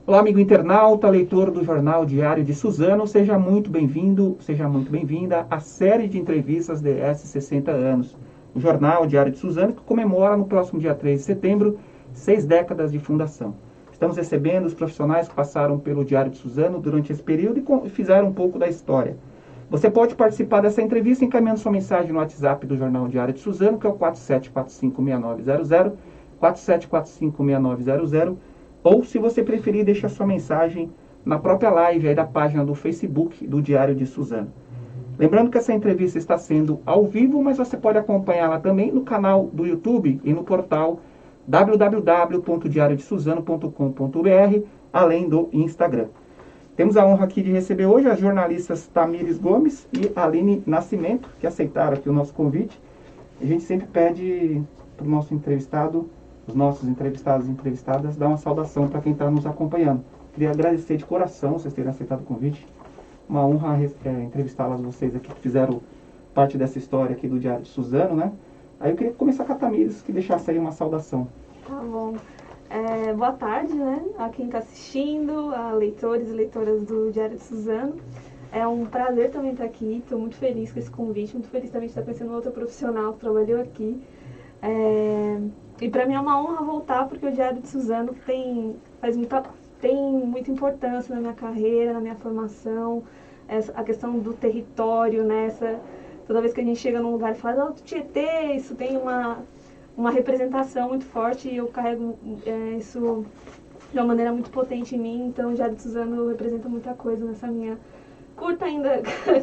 Olá, amigo internauta, leitor do Jornal Diário de Suzano, seja muito bem-vindo, seja muito bem-vinda à série de entrevistas DS 60 anos. O Jornal Diário de Suzano, que comemora no próximo dia 3 de setembro, 6 décadas de fundação. Estamos recebendo os profissionais que passaram pelo Diário de Suzano durante esse período e fizeram um pouco da história. Você pode participar dessa entrevista encaminhando sua mensagem no WhatsApp do Jornal Diário de Suzano, que é o 47456900, 47456900, ou, se você preferir, deixe a sua mensagem na própria live aí da página do Facebook do Diário de Suzano. Lembrando que essa entrevista está sendo ao vivo, mas você pode acompanhá-la também no canal do YouTube e no portal www.diariodesuzano.com.br, além do Instagram. Temos a honra aqui de receber hoje as jornalistas Tamires Gomes e Aline Nascimento, que aceitaram aqui o nosso convite. A gente sempre pede para o nosso entrevistado, os nossos entrevistados e entrevistadas, dar uma saudação para quem está nos acompanhando. Queria agradecer de coração vocês terem aceitado o convite. Uma honra entrevistá-las, vocês aqui que fizeram parte dessa história aqui do Diário de Suzano, né? Aí eu queria começar com a Tamires, que deixasse aí uma saudação. Tá bom. Boa tarde, né, a quem está assistindo, a leitores e leitoras do Diário de Suzano. É um prazer também estar aqui, estou muito feliz com esse convite, muito feliz também de estar conhecendo outra profissional que trabalhou aqui. E para mim é uma honra voltar, porque o Diário de Suzano tem muita importância na minha carreira, na minha formação, a questão do território, né? Toda vez que a gente chega num lugar e fala, do Tietê, isso tem uma representação muito forte e eu carrego isso de uma maneira muito potente em mim. Então o Diário de Suzano representa muita coisa nessa minha curta ainda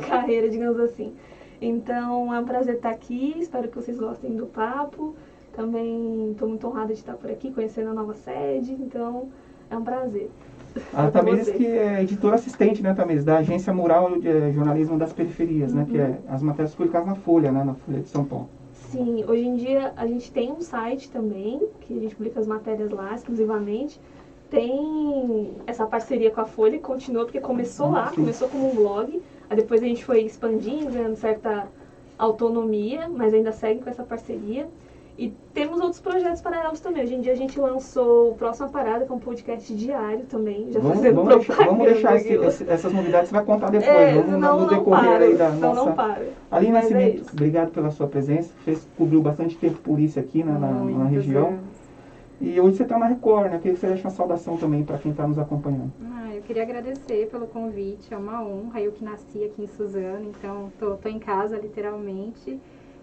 carreira, digamos assim. Então é um prazer estar aqui, espero que vocês gostem do papo. Também estou muito honrada de estar por aqui, conhecendo a nova sede, então é um prazer. A Tamires, que é editora assistente, né, Tamires, da Agência Mural de Jornalismo das Periferias, né, que é as matérias publicadas na Folha, né, na Folha de São Paulo. Sim, hoje em dia a gente tem um site também, que a gente publica as matérias lá exclusivamente. Tem essa parceria com a Folha que continua, porque começou lá, começou como um blog, aí depois a gente foi expandindo, ganhando certa autonomia, mas ainda segue com essa parceria. E temos outros projetos paralelos também. Hoje em dia a gente lançou o Próxima Parada, que é um podcast diário também. Já vamos deixar essas novidades, você vai contar depois. Vamos no decorrer aí da nossa... Não para. Aline Nascimento, obrigado pela sua presença. Cobriu bastante tempo polícia aqui na região. E hoje você está na Record, né? Queria que você deixe uma saudação também para quem está nos acompanhando. Eu queria agradecer pelo convite, é uma honra. Eu que nasci aqui em Suzano, então tô em casa, literalmente.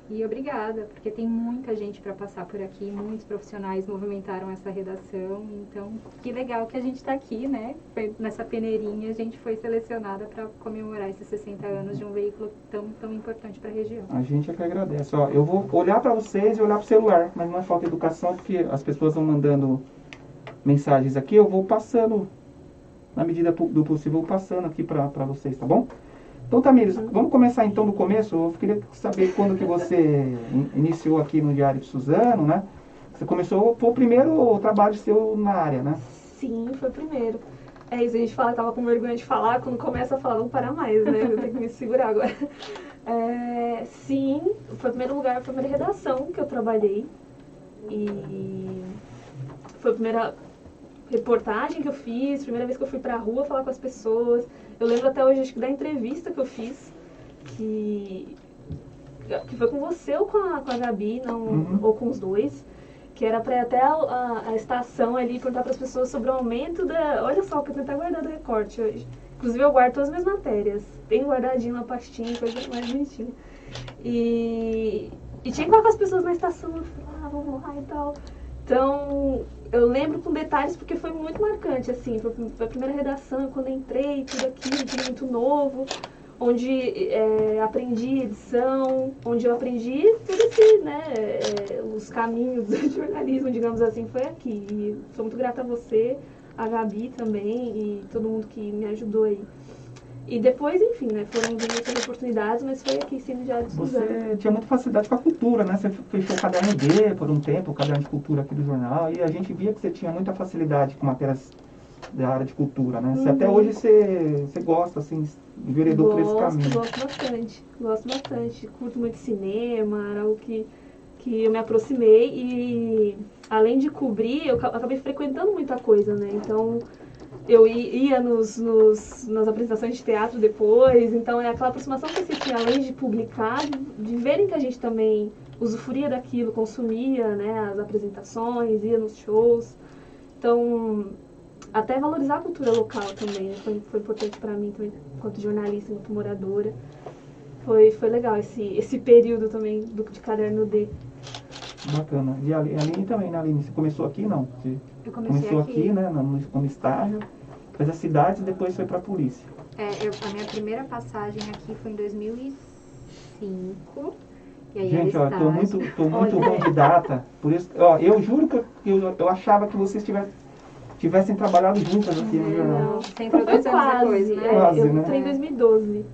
E obrigada, porque tem muita gente para passar por aqui, muitos profissionais movimentaram essa redação, então que legal que a gente está aqui, né? Nessa peneirinha, a gente foi selecionada para comemorar esses 60 anos de um veículo tão importante para a região. A gente é que agradece. Ó, eu vou olhar para vocês e olhar para o celular, mas não é falta de educação, porque as pessoas vão mandando mensagens aqui, eu vou passando, na medida do possível, vou passando aqui para vocês, tá bom? Então, Tamires, vamos começar então do começo. Eu queria saber quando que você iniciou aqui no Diário de Suzano, né? Você começou, foi o primeiro trabalho seu na área, né? Sim, foi o primeiro. É isso, a gente fala, tava com vergonha de falar, quando começa a falar não para mais, né? Eu tenho que me segurar agora. Sim, foi o primeiro lugar, a primeira redação que eu trabalhei. E foi a primeira reportagem que eu fiz, primeira vez que eu fui pra rua falar com as pessoas. Eu lembro até hoje, acho que da entrevista que eu fiz, que foi com você ou com a Gabi, não, ou com os dois, que era para ir até a estação ali perguntar para as pessoas sobre o aumento da... Olha só, que eu tenho até guardado o recorte hoje. Inclusive eu guardo todas as minhas matérias. Tenho guardadinho na pastinha, coisa mais bonitinha. E tinha que falar com as pessoas na estação, eu falei, vamos lá e tal. Então, eu lembro com detalhes porque foi muito marcante, assim, foi a primeira redação, quando entrei, tudo aquilo, tudo muito novo, onde aprendi edição, onde eu aprendi tudo assim, né, os caminhos do jornalismo, digamos assim, foi aqui. E sou muito grata a você, a Gabi também, e todo mundo que me ajudou aí. E depois, enfim, né, foram vindo outras oportunidades, mas foi aqui sim no Diário de Suzano. Você tinha muita facilidade com a cultura, né? Você fechou o caderno D por um tempo, o caderno de cultura aqui do jornal, e a gente via que você tinha muita facilidade com matérias da área de cultura, né? Até hoje você gosta, assim, enveredou por esse caminho. Gosto bastante. Curto muito cinema, era algo que eu me aproximei e, além de cobrir, eu acabei frequentando muita coisa, né? Então, eu ia nas apresentações de teatro depois, então é aquela aproximação que você tinha, além de publicar, de verem que a gente também usufruía daquilo, consumia, né, as apresentações, ia nos shows. Então, até valorizar a cultura local também, né, foi importante para mim também, enquanto jornalista, enquanto moradora. Foi legal esse período também de Caderno D. Bacana. E a Aline também, né, Aline? Você começou aqui, não? Você Eu comecei começou aqui, né, no estágio, fez as cidades e depois foi para a polícia. A minha primeira passagem aqui foi em 2005. E aí Gente, ó, era tô estágio. muito ruim de data, por isso, ó, eu juro que eu achava que vocês tivessem trabalhado juntas aqui no jornal. Não, você entrou 2 anos depois, né? Quase, Eu né? entrei em 2012.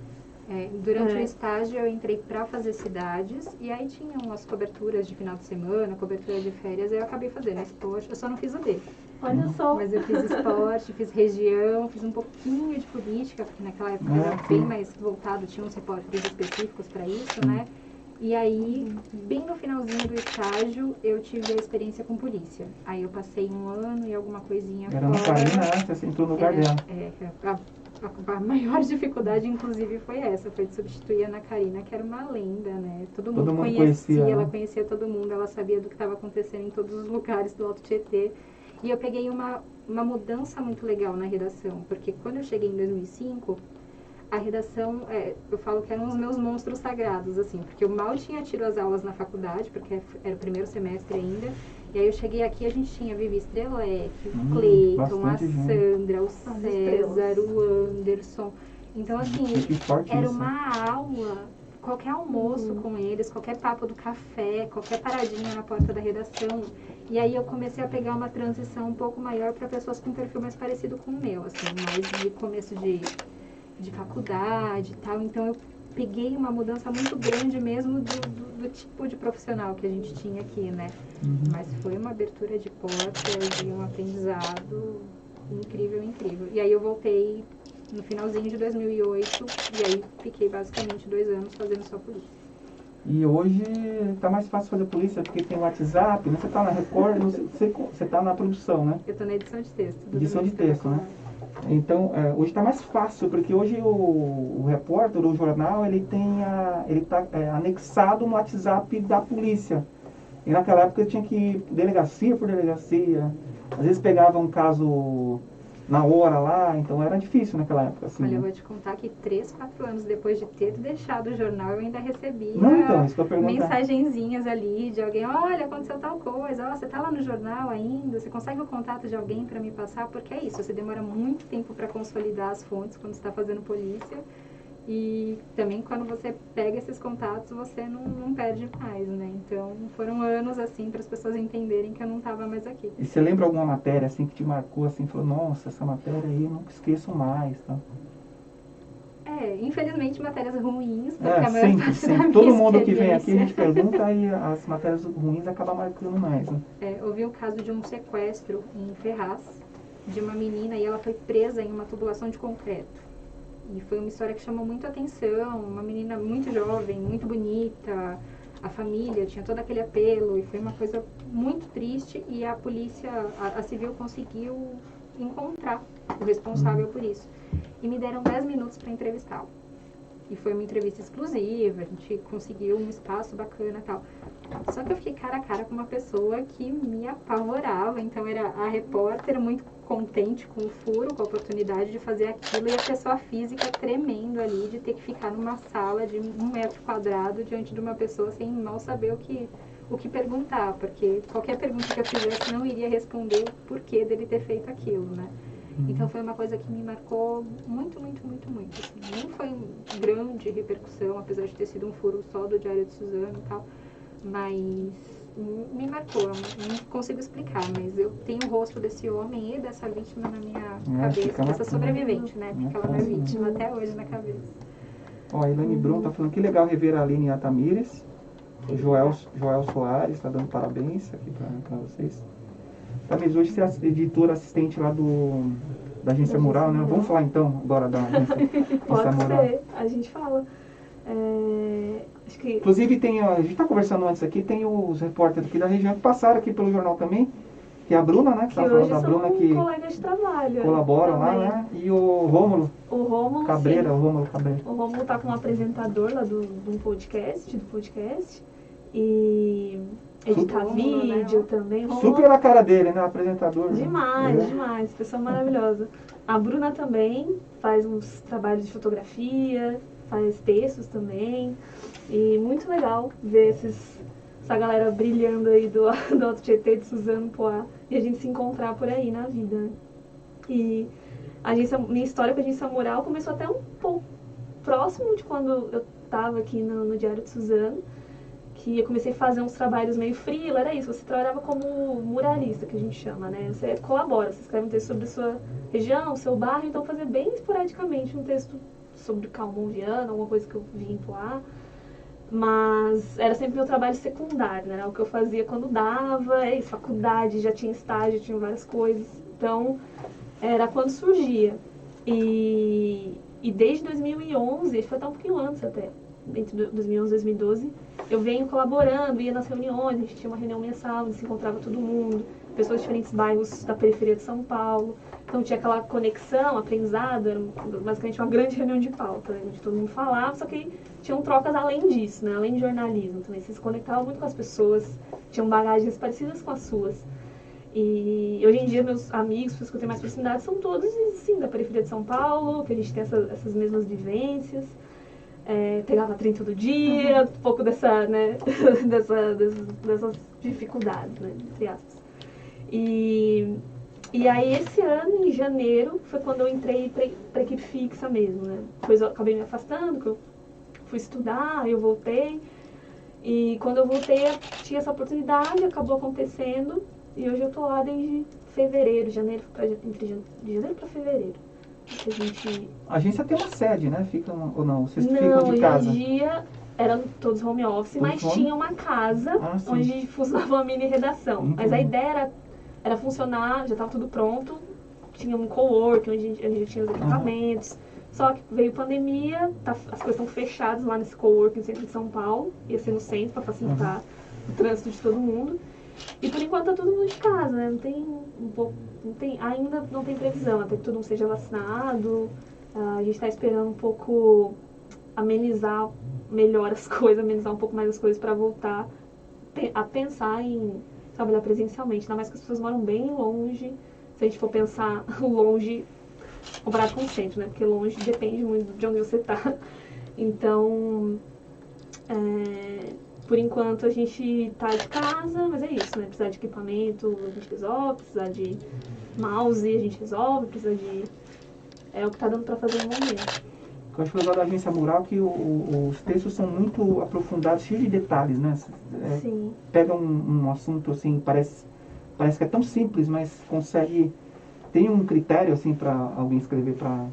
Durante o estágio eu entrei para fazer cidades e aí tinham as coberturas de final de semana, cobertura de férias, aí eu acabei fazendo esporte, eu só não fiz o D. Olha só. Mas eu fiz esporte, fiz região, fiz um pouquinho de política, porque naquela época era bem mais voltado, tinha uns repórteres específicos para isso, né? E aí, bem no finalzinho do estágio, eu tive a experiência com polícia. Aí eu passei 1 ano e alguma coisinha Era na Karina antes, você entrou no lugar dela. A maior dificuldade, inclusive, foi essa, foi de substituir a Ana Karina, que era uma lenda, né? Todo mundo conhecia, ela conhecia todo mundo, ela sabia do que estava acontecendo em todos os lugares do Alto Tietê. E eu peguei uma mudança muito legal na redação, porque quando eu cheguei em 2005, a redação, eu falo que eram os meus monstros sagrados, assim, porque eu mal tinha tido as aulas na faculdade, porque era o primeiro semestre ainda. E aí eu cheguei aqui, a gente tinha a Vivi Strelec, o Cleiton, a Sandra, o César, o Anderson. Então, assim, era uma aula, qualquer almoço com eles, qualquer papo do café, qualquer paradinha na porta da redação. E aí eu comecei a pegar uma transição um pouco maior para pessoas com um perfil mais parecido com o meu, assim, mais de começo de faculdade e tal. Então eu peguei uma mudança muito grande mesmo do tipo de profissional que a gente tinha aqui, né? Mas foi uma abertura de portas e um aprendizado incrível, incrível. E aí eu voltei no finalzinho de 2008 e aí fiquei basicamente 2 anos fazendo só polícia. E hoje tá mais fácil fazer polícia porque tem o WhatsApp, né? Você tá na Record, você tá na produção, né? Eu tô na edição de texto. Edição de texto, né? Então, hoje está mais fácil, porque hoje o repórter do jornal, ele está anexado no WhatsApp da polícia. E naquela época tinha que ir delegacia por delegacia. Às vezes pegava um caso na hora lá, então era difícil naquela época. Assim, olha, eu vou te contar que 3, 4 anos depois de ter deixado o jornal, eu ainda recebia mensagenzinhas ali de alguém, olha, aconteceu tal coisa, ó, você tá lá no jornal ainda, você consegue o contato de alguém para me passar? Porque é isso, você demora muito tempo para consolidar as fontes quando você está fazendo polícia. E também quando você pega esses contatos, você não perde mais, né? Então, foram anos, assim, para as pessoas entenderem que eu não estava mais aqui. E você lembra alguma matéria, assim, que te marcou, assim, falou, nossa, essa matéria aí eu nunca esqueço mais, tá? Infelizmente, matérias ruins, porque a maior sempre, parte sempre. da minha Todo mundo que vem aqui, a experiência. gente pergunta e as matérias ruins acabam marcando mais, né? Houve o caso de um sequestro em Ferraz, de uma menina, e ela foi presa em uma tubulação de concreto. E foi uma história que chamou muito a atenção, uma menina muito jovem, muito bonita, a família tinha todo aquele apelo, e foi uma coisa muito triste, e a polícia, a civil conseguiu encontrar o responsável por isso. E me deram 10 minutos para entrevistá-lo. E foi uma entrevista exclusiva, a gente conseguiu um espaço bacana e tal. Só que eu fiquei cara a cara com uma pessoa que me apavorava, então era a repórter muito contente com o furo, com a oportunidade de fazer aquilo, e a pessoa física tremendo ali, de ter que ficar numa sala de 1 metro quadrado diante de uma pessoa sem mal saber o que perguntar, porque qualquer pergunta que eu fizesse não iria responder o porquê dele ter feito aquilo, né? Então foi uma coisa que me marcou muito, muito, muito, muito. Assim, nem foi grande repercussão, apesar de ter sido um furo só do Diário de Suzano e tal, mas me marcou. Eu não consigo explicar, mas eu tenho o rosto desse homem e dessa vítima na minha cabeça, dessa sobrevivente, né? Porque ela não é vítima até hoje na cabeça. Ó, a Ilane Brum tá falando que legal rever a Aline Atamires. O Joel Soares tá dando parabéns aqui pra vocês. Talvez hoje você é editora assistente lá da Agência Mural, né? Vamos falar então agora da Agência Pode Mural. ser, a gente fala. Acho que... Inclusive a gente está conversando antes aqui, tem os repórteres aqui da região que passaram aqui pelo jornal também, que é a Bruna, né? Que que tá falando hoje da são Bruna que colegas de trabalho. colaboram lá, também. né? E o Rômulo O Rômulo, Cabreira, sim. o Rômulo Cabreira. O Rômulo tá como apresentador lá do podcast. E editar Rômulo, né? vídeo também. Rômulo, Super a cara dele, né? Apresentador. né? demais, É. demais. Pessoa maravilhosa. A Bruna também faz uns trabalhos de fotografia, faz textos também. E muito legal ver essa galera brilhando aí do Alto Tietê, de Suzano Poá, e a gente se encontrar por aí na vida, né? E minha história com a Agência Mural começou até um pouco próximo de quando eu estava aqui no Diário de Suzano, que eu comecei a fazer uns trabalhos meio freela, era isso, você trabalhava como muralista, que a gente chama, né? Você colabora, você escreve um texto sobre a sua região, seu bairro, então fazer bem esporadicamente um texto sobre Calmon Viana, alguma coisa que eu vi em Poá. Mas era sempre meu trabalho secundário, né? Era o que eu fazia quando dava, faculdade, já tinha estágio, tinha várias coisas. Então, era quando surgia. E desde 2011, foi até um pouquinho antes até, entre 2011 e 2012, eu venho colaborando, ia nas reuniões, a gente tinha uma reunião mensal, onde se encontrava todo mundo, pessoas de diferentes bairros da periferia de São Paulo. Então tinha aquela conexão, aprendizado, era basicamente uma grande reunião de pauta, né, onde todo mundo falava, só que tinham trocas além disso, né, além de jornalismo também. Você se conectava muito com as pessoas, tinham bagagens parecidas com as suas. E hoje em dia meus amigos, pessoas que eu tenho mais proximidade, são todos, sim, da periferia de São Paulo, que a gente tem essas mesmas vivências. Pegava trem todo dia, um pouco dessas dificuldades, né, entre aspas. E aí esse ano, em janeiro, foi quando eu entrei para equipe fixa mesmo, né. Depois eu acabei me afastando, que eu fui estudar, eu voltei. E quando eu voltei, eu tinha essa oportunidade, acabou acontecendo. E hoje eu tô lá desde fevereiro, de janeiro para fevereiro. A agência tem uma sede, né? Fica ou não? Vocês ficam Não, de hoje casa? em dia eram todos home office, Todos mas home? tinha uma casa onde funcionava uma mini redação. Muito Mas a bom. ideia era funcionar, já estava tudo pronto, tinha um cowork onde a gente tinha os equipamentos. Só que veio pandemia, as coisas estão fechadas lá nesse cowork no centro de São Paulo, ia ser no centro para facilitar o trânsito de todo mundo. E por enquanto tá todo mundo de casa, né? Ainda não tem previsão, até que todo mundo seja vacinado. A gente tá esperando um pouco amenizar melhor as coisas, amenizar um pouco mais as coisas para voltar a pensar em trabalhar presencialmente. Ainda mais que as pessoas moram bem longe, se a gente for pensar longe comparado com o centro, né? Porque longe depende muito de onde você tá. Então, por enquanto a gente tá de casa, mas é isso, né? Precisar de equipamento, a gente resolve, precisar de mouse, a gente resolve, precisa de... É o que tá dando pra fazer no momento. O que eu acho legal da agência Mural é que os textos são muito aprofundados, cheios de detalhes, né? Sim. Pega um assunto assim, parece que é tão simples, mas consegue... Tem um critério, assim, para alguém escrever para...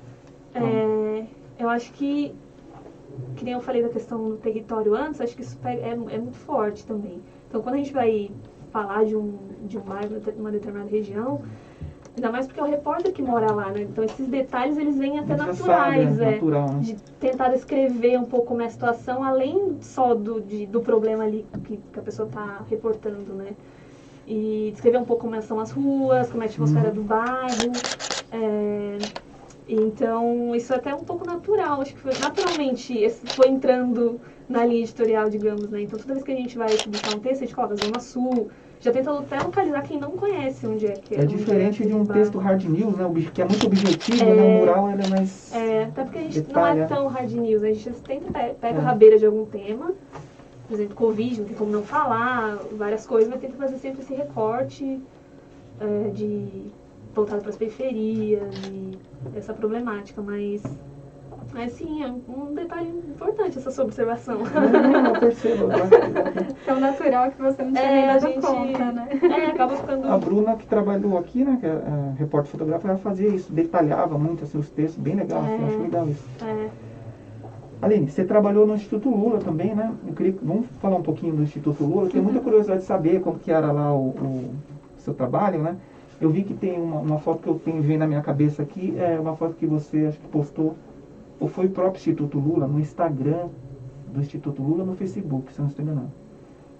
Eu acho que nem eu falei da questão do território antes, acho que isso é muito forte também. Então, quando a gente vai falar de um bairro, de uma determinada região, ainda mais porque é o repórter que mora lá, né? Então, esses detalhes, eles vêm até naturais, natural, né? De tentar descrever um pouco como é a situação, além só do problema ali que a pessoa está reportando, né? E descrever um pouco como são as ruas, como é a atmosfera do bairro. Então, isso é até um pouco natural, acho que naturalmente foi entrando na linha editorial, digamos, né? Então, toda vez que a gente vai publicar um texto, a gente coloca Zona Sul, já tenta até localizar quem não conhece onde é que é. É diferente de um texto hard news, né? Que é muito objetivo, né? O mural ele é mais... Até porque a gente detalha. não é tão hard news, né? A gente sempre pega a rabeira de algum tema, por exemplo, Covid, não tem como não falar, várias coisas, mas tenta fazer sempre esse recorte voltado para as periferias e essa problemática, mas sim, é um detalhe importante essa sua observação. Não, eu percebo. Tão natural que você não tinha nem dado conta, né? Acaba ficando... A Bruna, que trabalhou aqui, né, que é repórter fotográfica, ela fazia isso, detalhava muito assim, os textos, bem legal, assim, acho legal isso. Aline, você trabalhou no Instituto Lula também, né? Vamos falar um pouquinho do Instituto Lula, eu tenho muita curiosidade de saber como que era lá o seu trabalho, né? Eu vi que tem uma foto que eu tenho vendo na minha cabeça aqui, é uma foto que você acho que postou, ou foi o próprio Instituto Lula, no Instagram do Instituto Lula, no Facebook, se eu não estou enganando.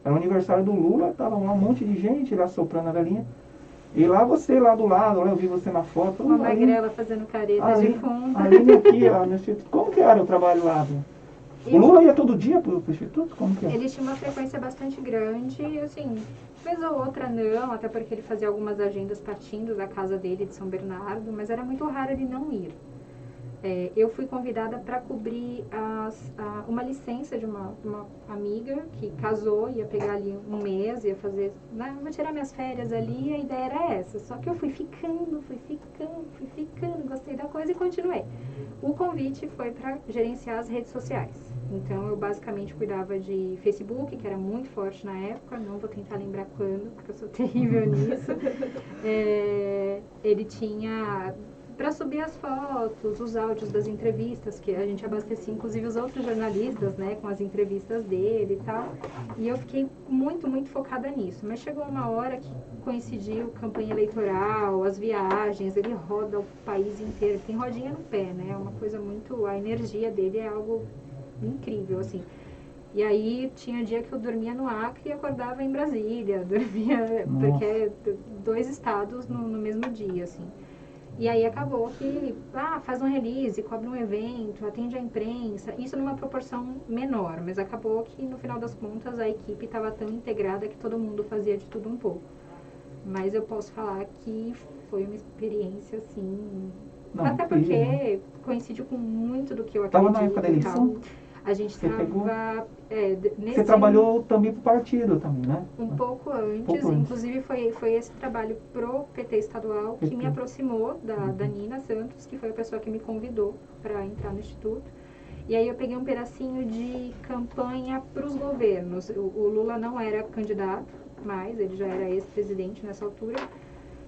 Era o aniversário do Lula, tava lá um monte de gente lá soprando a galinha, E lá você, lá do lado, eu vi você na foto. Uma Aline, magrela fazendo careta de fundo. Aline aqui, ó, no Instituto. Como que era o trabalho lá? O Lula ia todo dia pro Instituto? Como que é? Ele tinha uma frequência bastante grande, e assim, vez ou outra não, até porque ele fazia algumas agendas partindo da casa dele de São Bernardo, mas era muito raro ele não ir. Eu fui convidada para cobrir uma licença de uma amiga que casou, ia pegar ali um mês, ia fazer, né, vou tirar minhas férias ali, a ideia era essa. Só que eu fui ficando, gostei da coisa e continuei. O convite foi para gerenciar as redes sociais. Então eu basicamente cuidava de Facebook, que era muito forte na época, não vou tentar lembrar quando, porque eu sou terrível nisso. Ele tinha... para subir as fotos, os áudios das entrevistas, que a gente abastecia inclusive os outros jornalistas, né, com as entrevistas dele e tal. E eu fiquei muito focada nisso. Mas chegou uma hora que coincidiu campanha eleitoral, as viagens, ele roda o país inteiro, ele tem rodinha no pé, né, é uma coisa muito... a energia dele é algo incrível, assim. E aí tinha dia que eu dormia no Acre e acordava em Brasília, dormia... porque é 2 estados no mesmo dia, assim. E aí acabou que, faz um release, cobre um evento, atende a imprensa, isso numa proporção menor, mas acabou que no final das contas a equipe estava tão integrada que todo mundo fazia de tudo um pouco. Mas eu posso falar que foi uma experiência, assim, até porque coincidiu com muito do que eu acredito. Estava na época da eleição? A gente estava... Você trabalhou também pro partido também, né? Um pouco antes, inclusive foi esse trabalho pro PT estadual que me aproximou da Nina Santos, que foi a pessoa que me convidou para entrar no Instituto. E aí eu peguei um pedacinho de campanha para os governos. O Lula não era candidato mais, ele já era ex-presidente nessa altura,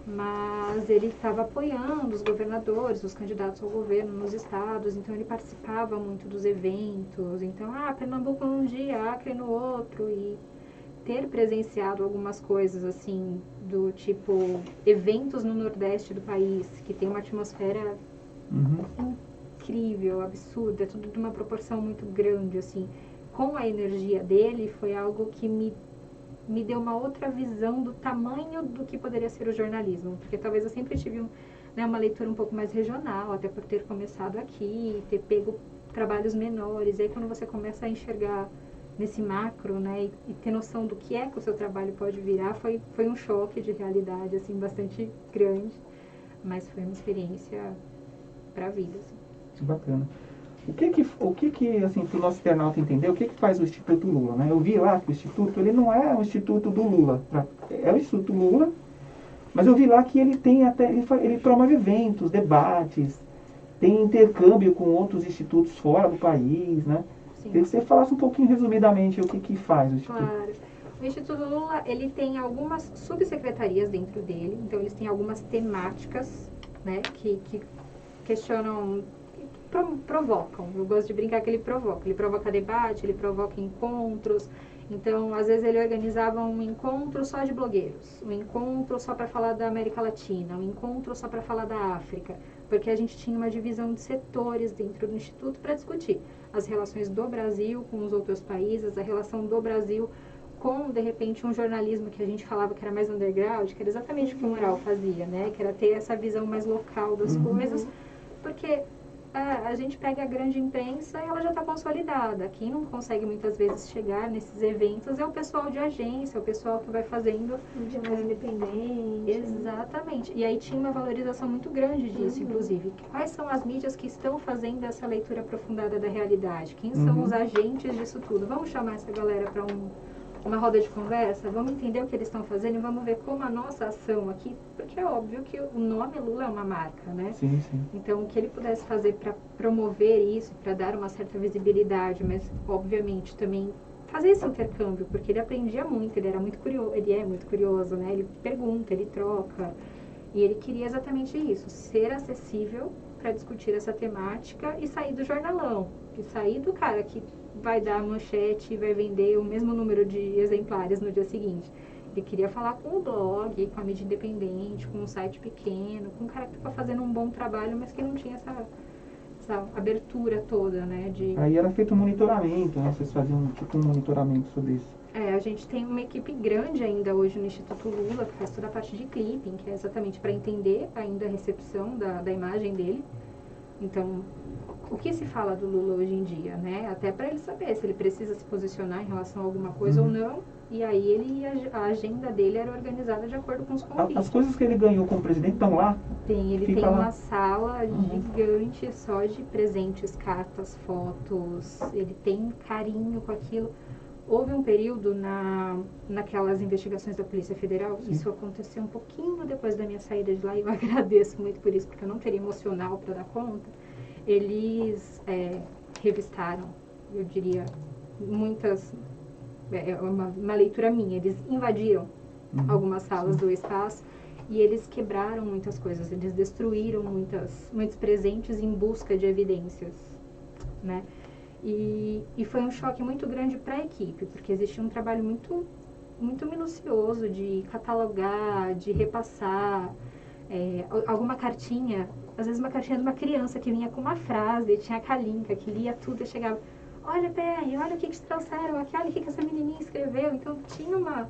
mas ele estava apoiando os governadores, os candidatos ao governo nos estados, então ele participava muito dos eventos, então, Pernambuco num dia, Acre no outro, e ter presenciado algumas coisas, assim, do tipo, eventos no Nordeste do país, que tem uma atmosfera incrível, absurda, tudo de uma proporção muito grande, assim, com a energia dele, foi algo que me deu uma outra visão do tamanho do que poderia ser o jornalismo, porque talvez eu sempre tive uma leitura um pouco mais regional, até por ter começado aqui, ter pego trabalhos menores, e aí quando você começa a enxergar nesse macro, né, e ter noção do que é que o seu trabalho pode virar, foi um choque de realidade, assim, bastante grande, mas foi uma experiência para a vida, assim. Que bacana. O que assim, para o nosso internauta entender, o que faz o Instituto Lula, né? Eu vi lá que o Instituto, ele não é o Instituto do Lula, é o Instituto Lula, mas eu vi lá que ele tem até, ele promove eventos, debates, tem intercâmbio com outros institutos fora do país, né? Sim. Queria que você falasse um pouquinho resumidamente o que faz o Instituto. Claro. O Instituto Lula, ele tem algumas subsecretarias dentro dele, então eles têm algumas temáticas, né, que questionam, provocam. Eu gosto de brincar que ele provoca debate, ele provoca encontros. Então, às vezes ele organizava um encontro só de blogueiros, um encontro só para falar da América Latina, um encontro só para falar da África, porque a gente tinha uma divisão de setores dentro do Instituto para discutir as relações do Brasil com os outros países, a relação do Brasil com, de repente, um jornalismo que a gente falava que era mais underground, que era exatamente o que o Mural fazia, né? Que era ter essa visão mais local das coisas, porque a gente pega a grande imprensa e ela já está consolidada. Quem não consegue muitas vezes chegar nesses eventos é o pessoal de agência, é o pessoal que vai fazendo Mídia mais independente. Exatamente. E aí tinha uma valorização muito grande disso, inclusive. Quais são as mídias que estão fazendo essa leitura aprofundada da realidade? Quem são os agentes disso tudo? Vamos chamar essa galera para uma roda de conversa, vamos entender o que eles estão fazendo e vamos ver como a nossa ação aqui, porque é óbvio que o nome Lula é uma marca, né? Sim, sim. Então, o que ele pudesse fazer para promover isso, para dar uma certa visibilidade, mas, obviamente, também fazer esse intercâmbio, porque ele aprendia muito, ele é muito curioso, né? Ele pergunta, ele troca, e ele queria exatamente isso, ser acessível para discutir essa temática e sair do jornalão, e sair do cara que vai dar a manchete e vai vender o mesmo número de exemplares no dia seguinte. Ele queria falar com o blog, com a mídia independente, com um site pequeno, com um cara que estava fazendo um bom trabalho, mas que não tinha essa essa abertura toda, né? Aí era feito um monitoramento, né? Vocês faziam tipo um monitoramento sobre isso. A gente tem uma equipe grande ainda hoje no Instituto Lula, que faz toda a parte de clipping, que é exatamente para entender ainda a recepção da imagem dele. Então, o que se fala do Lula hoje em dia, né? Até para ele saber se ele precisa se posicionar em relação a alguma coisa ou não. E aí a agenda dele era organizada de acordo com os convites. As coisas que ele ganhou como presidente estão lá? Ele Fica tem lá. uma sala gigante só de presentes, cartas, fotos. Ele tem carinho com aquilo. Houve um período naquelas investigações da Polícia Federal, isso aconteceu um pouquinho depois da minha saída de lá, e eu agradeço muito por isso, porque eu não teria emocional para dar conta. Eles revistaram, eu diria, muitas, uma leitura minha, eles invadiram algumas salas do espaço e eles quebraram muitas coisas, eles destruíram muitos presentes em busca de evidências, né? E foi um choque muito grande para a equipe, porque existia um trabalho muito, muito minucioso de catalogar, de repassar, alguma cartinha, às vezes uma cartinha de uma criança que vinha com uma frase, tinha a Kalinka, que lia tudo e chegava, olha, PR, olha o que te trouxeram aqui, olha o que essa menininha escreveu. Então tinha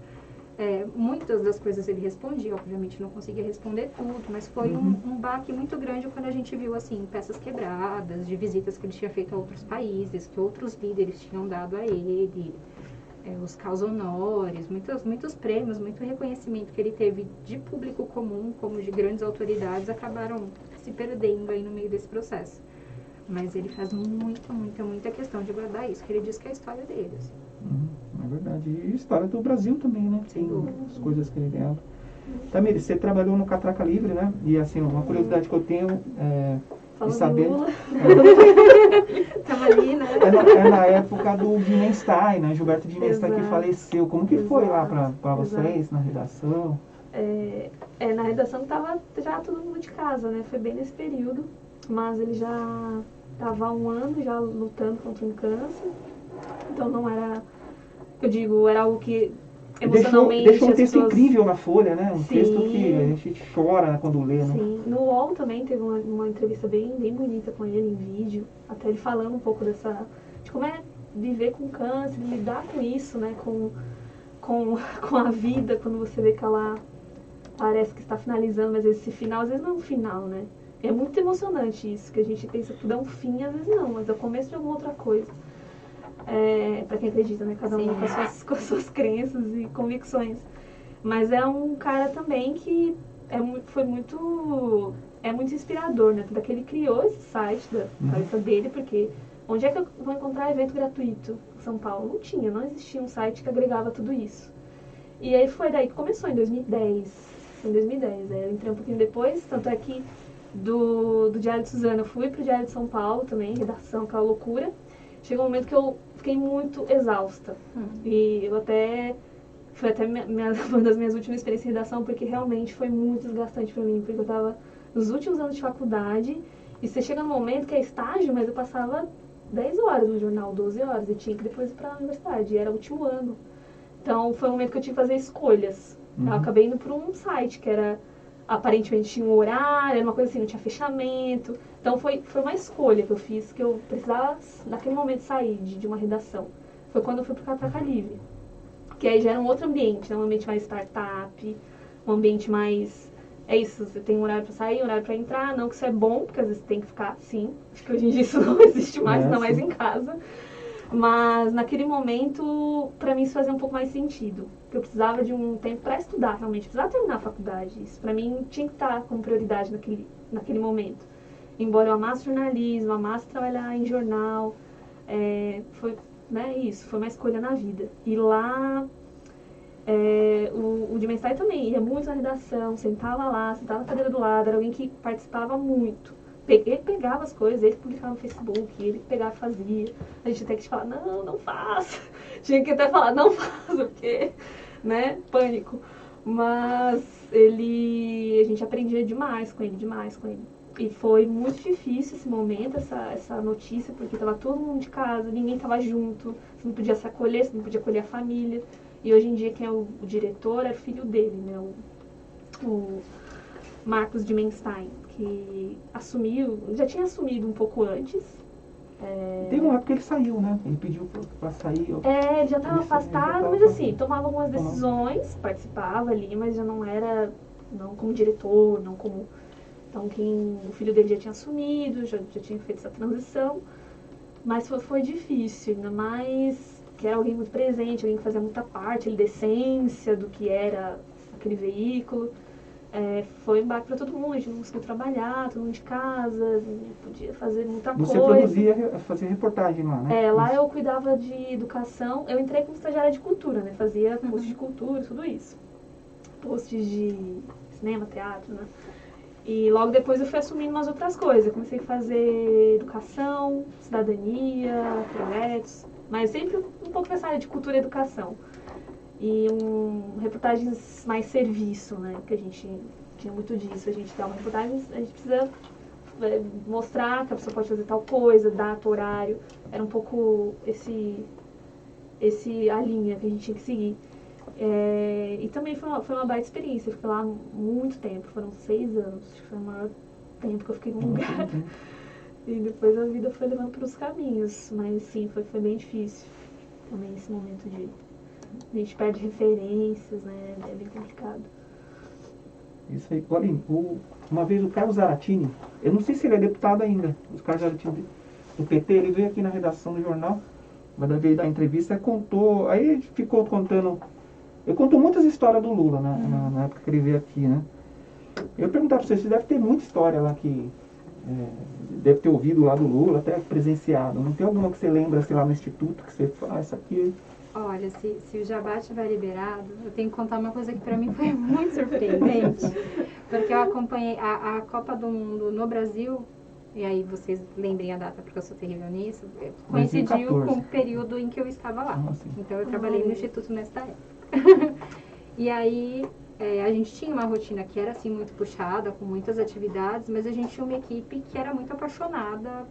muitas das coisas ele respondia, obviamente não conseguia responder tudo, mas foi um baque muito grande quando a gente viu assim, peças quebradas, de visitas que ele tinha feito a outros países, que outros líderes tinham dado a ele, os caus honores, muitos prêmios, muito reconhecimento que ele teve de público comum, como de grandes autoridades, acabaram se perdendo aí no meio desse processo. Mas ele faz muita questão de guardar isso, que ele diz que é a história dele. Assim. É verdade. E a história do Brasil também, né? Tem as coisas que ele leva. Tamires, você trabalhou no Catraca Livre, né? E assim, uma curiosidade que eu tenho de saber... Tava ali, né? É na época do Dimenstein, né? Gilberto Dimenstein que faleceu. Como que foi lá pra vocês, na redação? Na redação tava já todo mundo de casa, né? Foi bem nesse período. Mas ele já estava há um ano já lutando contra um câncer. Então não era, eu digo, era algo que emocionalmente... Deixou um as texto pessoas... incrível na Folha, né? Um Sim. texto que a gente chora quando lê, né? Sim. No UOL também teve uma entrevista bem bonita com ele em vídeo. Até ele falando um pouco de como é viver com câncer, lidar com isso, né? Com a vida, quando você vê que ela parece que está finalizando, mas esse final, às vezes não é um final, né? É muito emocionante isso, que a gente pensa que tudo é um fim, às vezes não, mas é o começo de alguma outra coisa. Pra quem acredita, né? Cada um com as suas crenças e convicções. Mas é um cara também que foi muito inspirador, né? Tanto que ele criou esse site da cabeça dele, porque onde é que eu vou encontrar evento gratuito em São Paulo? Não tinha, não existia um site que agregava tudo isso. E aí foi daí que começou, em 2010. Eu entrei um pouquinho depois, tanto é que do Diário de Suzano eu fui pro Diário de São Paulo também, redação, aquela loucura. Chegou um momento que eu fiquei muito exausta. E eu foi até uma das minhas últimas experiências em redação, porque realmente foi muito desgastante pra mim, porque eu tava nos últimos anos de faculdade, e você chega num momento que é estágio, mas eu passava 10 horas no jornal, 12 horas, e tinha que depois ir pra universidade, e era o último ano. Então foi um momento que eu tinha que fazer escolhas. Eu acabei indo pra um site que era, aparentemente tinha um horário, era uma coisa assim, não tinha fechamento. Então foi uma escolha que eu fiz, que eu precisava naquele momento sair de uma redação. Foi quando eu fui pro Catraca Livre. Que aí já era um outro ambiente, né? Um ambiente mais startup, um ambiente mais... É isso, você tem um horário pra sair, um horário pra entrar, não que isso é bom, porque às vezes tem que ficar assim. Acho que hoje em dia isso não existe mais, não mais em casa. Mas naquele momento, pra mim isso fazia um pouco mais sentido. Porque eu precisava de um tempo pra estudar, realmente. Eu precisava terminar a faculdade. Isso pra mim tinha que estar como prioridade naquele momento. Embora eu amasse jornalismo, amasse trabalhar em jornal, foi uma escolha na vida. E lá, o Dimenstein também ia muito na redação, sentava na cadeira do lado, era alguém que participava muito. Ele pegava as coisas, ele publicava no Facebook, ele pegava e fazia. A gente até que falar, não faça. Tinha que até falar, não faça, porque, né, pânico. Mas a gente aprendia demais com ele. E foi muito difícil esse momento, essa notícia, porque estava todo mundo de casa, ninguém estava junto, você não podia se acolher, você não podia acolher a família. E hoje em dia quem é o diretor é o filho dele, né, o Marcos Dimenstein, que assumiu, já tinha assumido um pouco antes. Teve uma época que ele saiu, né? Ele pediu pra sair. Ele já estava afastado, mas assim, tomava algumas Tomava. decisões, participava ali, mas já não era, não como diretor, não como... Então, o filho dele já tinha assumido, já tinha feito essa transição, mas foi difícil, ainda mais que era alguém muito presente, alguém que fazia muita parte da essência do que era aquele veículo. Foi um baque para todo mundo, a gente não conseguiu trabalhar, todo mundo de casa, não podia fazer muita Você coisa. fazia reportagem lá, né? Lá eu cuidava de educação, eu entrei como estagiária de cultura, né? Fazia posts de cultura, tudo isso. Posts de cinema, teatro, né? E logo depois eu fui assumindo umas outras coisas. Eu comecei a fazer educação, cidadania, projetos, mas sempre um pouco nessa área de cultura e educação. E reportagens mais serviço, né? Que a gente tinha muito disso. A gente dá uma reportagem, a gente precisa mostrar que a pessoa pode fazer tal coisa, data, horário. Era um pouco a linha que a gente tinha que seguir. E também foi uma baita experiência. Eu fiquei lá muito tempo, foram 6 anos. Acho que foi o maior tempo que eu fiquei num lugar. E depois a vida foi levando para os caminhos. Mas sim, foi bem difícil também esse momento de... A gente perde referências, né? É bem complicado. Isso aí. Olha, uma vez o Carlos Zaratini, eu não sei se ele é deputado ainda, o Carlos Zaratini do PT, ele veio aqui na redação do jornal, veio dar entrevista, contou, aí ele ficou contando, eu conto muitas histórias do Lula, né, na época que ele veio aqui, né. Eu perguntava para você deve ter muita história lá que deve ter ouvido lá do Lula, até presenciado. Não tem alguma que você lembra, sei lá, no instituto, que você fala, isso aqui... Olha, se o Jabá estiver liberado, eu tenho que contar uma coisa que para mim foi muito surpreendente, porque eu acompanhei a Copa do Mundo no Brasil, e aí vocês lembrem a data porque eu sou terrível nisso, coincidiu 2014. com o período em que eu estava lá. Então eu trabalhei no Instituto nessa época. E aí a gente tinha uma rotina que era assim muito puxada, com muitas atividades, mas a gente tinha uma equipe que era muito apaixonada